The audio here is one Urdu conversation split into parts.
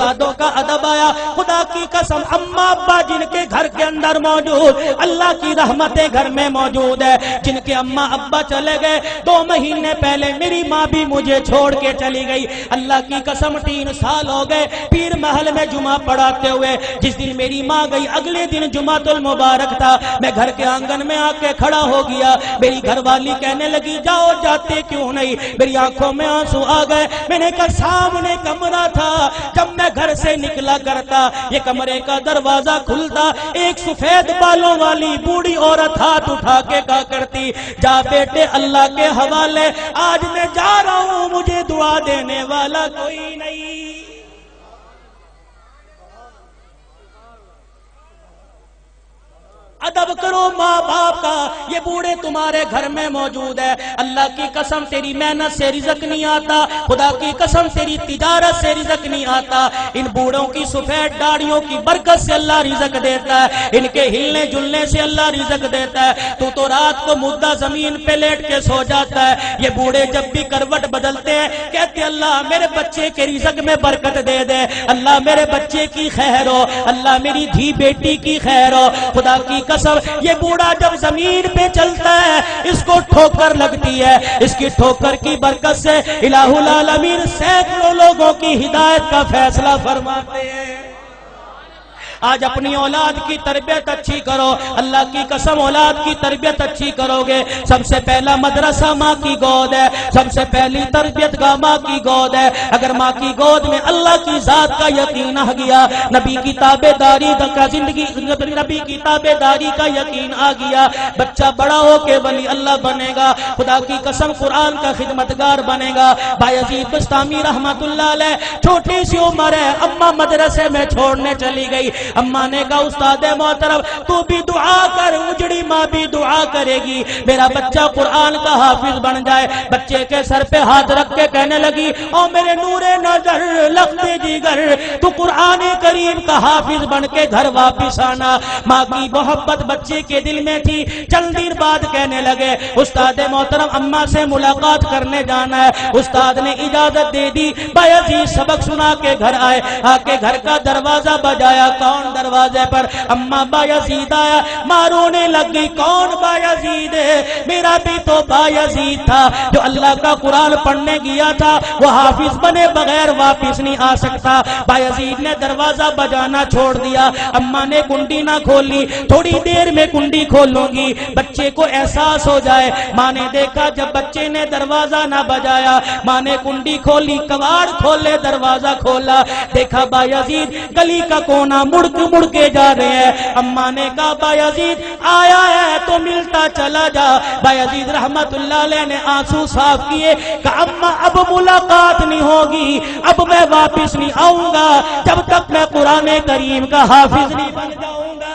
استادوں کا ادب آیا. خدا کی قسم اماں ابا جن کے گھر کے اندر موجود, اللہ کی رحمتیں گھر میں موجود ہے. جن کے اماں ابا چلے گئے 2 مہینے پہلے میری ماں بھی مجھے چھوڑ کے چلی گئی. اللہ کی قسم 3 سال ہو گئے پیر محل میں جمعہ پڑھاتے ہوئے. جس دن میری ماں گئی اگلے دن جمعۃ المبارک تھا. میں گھر کے آنگن میں آ کے کھڑا ہو گیا. میری گھر والی کہنے لگی جاؤ جاتے کیوں نہیں. میری آنکھوں میں آنسو آ گئے. میں نے کہا سامنے کمرہ تھا, جب میں گھر سے نکلا کرتا یہ کمرے کا دروازہ کھلتا, ایک سفید بالوں والی بوڑھی عورت ہاتھ اٹھا کے کہا کرتی جا بیٹے اللہ کے حوالے, آج میں جا رہا ہوں مجھے دعا دینے والا کوئی نہیں. ادب کرو ماں باپ کا. یہ بوڑھے تمہارے گھر میں موجود ہے. اللہ کی قسم تیری محنت سے رزق نہیں آتا, خدا کی قسم تیری تجارت سے رزق نہیں آتا. ان بوڑھوں کی سفید داڑھیوں کی برکت سے اللہ رزق دیتا ہے, ان کے ہلنے جلنے سے اللہ رزق دیتا ہے. تو رات کو مردہ زمین پہ لیٹ کے سو جاتا ہے. یہ بوڑھے جب بھی کروٹ بدلتے ہیں کہتے اللہ میرے بچے کے رزق میں برکت دے دے, اللہ میرے بچے کی خیر ہو, اللہ میری دھی بیٹی کی خیر ہو. خدا کی قسم یہ بوڑھا جب زمین پہ چلتا ہے اس کو ٹھوکر لگتی ہے. اس کی ٹھوکر کی برکت سے الہ العالمین سینکڑوں لوگوں کی ہدایت کا فیصلہ فرماتے ہیں. آج اپنی اولاد کی تربیت اچھی کرو. اللہ کی قسم اولاد کی تربیت اچھی کرو گے. سب سے پہلا مدرسہ ماں کی گود ہے, سب سے پہلی تربیت گاہ ماں کی گود ہے. اگر ماں کی گود میں اللہ کی ذات کا یقین آ گیا, نبی کی تابع داری کا زندگی, نبی کی تابع داری کا یقین آ گیا, بچہ بڑا ہو کے ولی اللہ بنے گا. خدا کی قسم قرآن کا خدمتگار بنے گا. بایزید بستامی رحمت اللہ علیہ چھوٹی سی عمر ہے, اماں مدرسے میں چھوڑنے چلی گئی. اماں نے کہا استاد محترم تو بھی دعا کر, اجڑی ماں بھی دعا کرے گی میرا بچہ قرآن کا حافظ بن جائے. بچے کے سر پہ ہاتھ رکھ کے کہنے لگی او میرے نور نظر لختے جگر تو قرآن کریم کا حافظ بن کے گھر واپس آنا. ماں کی محبت بچے کے دل میں تھی. چند دن بعد کہنے لگے استاد محترم اماں سے ملاقات کرنے جانا ہے. استاد نے اجازت دے دی. بایزید سبق سنا کے گھر آئے. آ کے گھر کا دروازہ بجایا. کون دروازے پر؟ اماں بایزید آیا. ماں رونے لگ گئی. کون بایزید ہے؟ میرا بھی تو بایزید تھا جو اللہ کا قرآن پڑھنے گیا تھا, وہ حافظ بنے بغیر واپس نہیں آ سکتا. بایزید نے دروازہ بجانا چھوڑ دیا. اماں نے کنڈی نہ کھولی. تھوڑی دیر میں کنڈی کھولوں گی, بچے کو احساس ہو جائے. ماں نے دیکھا جب بچے نے دروازہ نہ بجایا, ماں نے کنڈی کھولی, کواڑ کھولے, دروازہ کھولا, دیکھا بایزید گلی کا کونا مڑ کے جا رہے ہیں. اماں نے کہا بایزید آیا ہے تو ملتا چلا جا. بایزید رحمت اللہ علیہ نے آنسو صاف کیے. کہا اماں اب ملاقات نہیں ہوگی, اب میں واپس نہیں آؤں گا جب تک میں قرآن کریم کا حافظ نہیں بن جاؤں گا.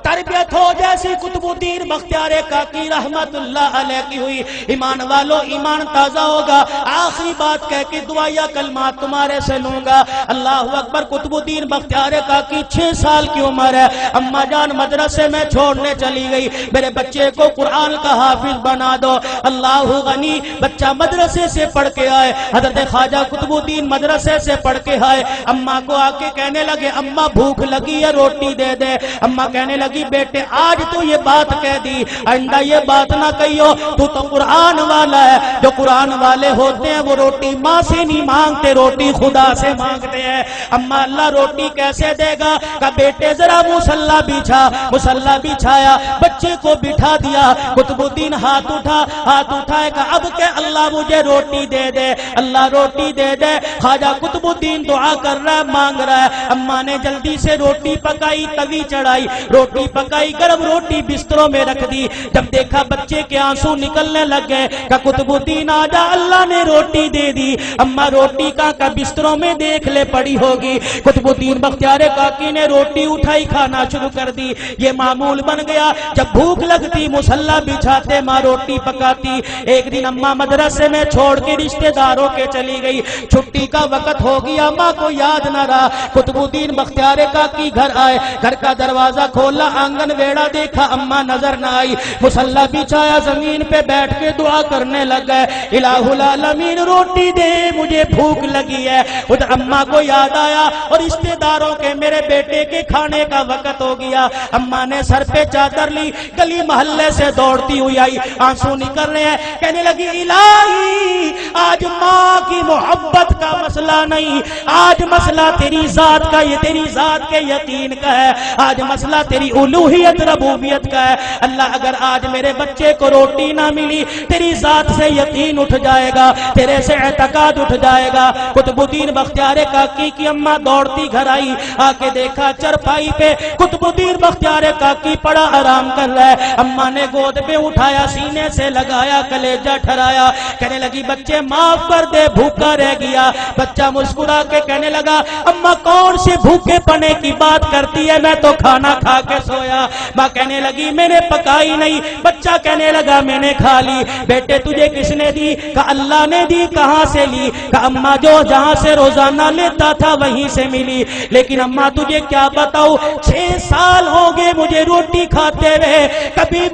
تربیت ہو جیسی قطب الدین بختیار کاکی رحمت اللہ علیہ کی ہوئی. ایمان والو ایمان تازہ ہوگا. آخری بات کہہ کے دعائیہ کلمات تمہارے سے لوں گا. اللہ اکبر. قطب الدین بختیار کاکی 6 سال کی عمر ہے. اماں جان مدرسے میں چھوڑنے چلی گئی. میرے بچے کو قرآن کا حافظ بنا دو. اللہ غنی. بچہ مدرسے سے پڑھ کے آئے. حضرت خواجہ قطب الدین مدرسے سے پڑھ کے آئے. اماں کو آ کے کہنے لگے اماں بھوک لگی ہے روٹی دے دے. اماں کہنے لگی بیٹے آج تو یہ بات کہہ دی, آئندہ یہ بات نہ کہیو. تو قرآن والا ہے. جو قرآن والے ہوتے ہیں وہ روٹی ماں سے نہیں مانگتے, روٹی خدا سے مانگتے ہیں. اما اللہ روٹی کیسے دے گا؟ کہ بیٹے ذرا مصلی بچھا. مصلی بچھایا, بچے کو بٹھا دیا. قطب الدین ہاتھ اٹھائے کہ اب کہ اللہ مجھے روٹی دے دے, اللہ روٹی دے دے. خواجہ قطب الدین دعا کر رہا ہے, مانگ رہا ہے. اماں نے جلدی سے روٹی پکائی, توی چڑھائی, روٹی پکائی, گرم روٹی بستروں میں رکھ دی. جب دیکھا بچے کے آنسو نکلنے لگ گئے کہ قطب الدین آجا اللہ نے روٹی دے دی. اماں روٹی کا بستروں میں دیکھ لے پڑی ہوگی. قطب الدین بختیار کاکی نے روٹی اٹھائی, کھانا شروع کر دی. یہ معمول بن گیا, جب بھوک لگتی مصلی بچھاتے, ماں روٹی پکاتی. ایک دن اماں مدرسے میں چھوڑ کے رشتہ داروں کے چلی گئی. چھٹی کا وقت ہو گیا, ماں کو یاد نہ رہا. قطب الدین بختیار کاکی گھر آئے. گھر کا دروازہ کھولا, آنگن ویڑا دیکھا اماں نظر نہ آئی، مصلی بچھایا زمین پہ بیٹھ کے دعا کرنے لگ گئے، الہ العالمین روٹی دے مجھے بھوک لگی ہے۔ ادھر اماں کو یاد آیا اور رشتے داروں کے میرے بیٹے کے کھانے کا وقت ہو گیا، اماں نے سر پہ چادر لی، گلی محلے سے دوڑتی ہوئی آئی، آنسو نکل رہے ہیں، کہنے لگی الہی آج ماں کی محبت کا مسئلہ نہیں، آج مسئلہ تیری ذات کا، یہ تیری ذات کے یقین کا ہے، آج مسئلہ تیری الوہیت ربوبیت کا ہے۔ اللہ اگر آج میرے بچے کو روٹی نہ ملی، تیری ذات سے یقین اٹھ جائے گا، تیرے سے اعتقاد اٹھ جائے گا۔ قطب الدین بختیار کاکی کی اماں دوڑتی گھر آئی، آ کے دیکھا چرپائی پہ قطب الدین بختیار کاکی پڑا آرام کر رہا ہے، اماں نے گود پہ اٹھایا، سینے سے لگایا، کلیجہ ٹھرایا، کہنے لگی بچے معاف کر دے بھوکا رہ گیا۔ بچہ مسکرا کے کہنے لگا اماں کون سے بھوکے پنے کی بات کرتی ہے، میں تو کھانا کھا کے سویا۔ ماں کہنے لگی میں نے پکائی نہیں، بچہ کہنے لگا میں نے کھا لی۔ بیٹے تجھے کس نے دی؟ کہا اللہ نے دی۔ کہاں سے لی؟ کہا اماں جو جہاں سے روزانہ لیتا تھا وہیں سے ملی، لیکن اماں تجھے کیا بتاؤ 6 سال ہو گئے مجھے روٹی کھاتے ہوئے، کبھی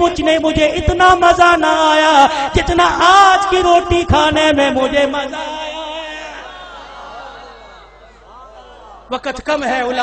مجھے اتنا مزہ نہ آیا جتنا آج کی روٹی کھانے میں مجھے مزہ آیا ہے۔ وقت کم ہے علماء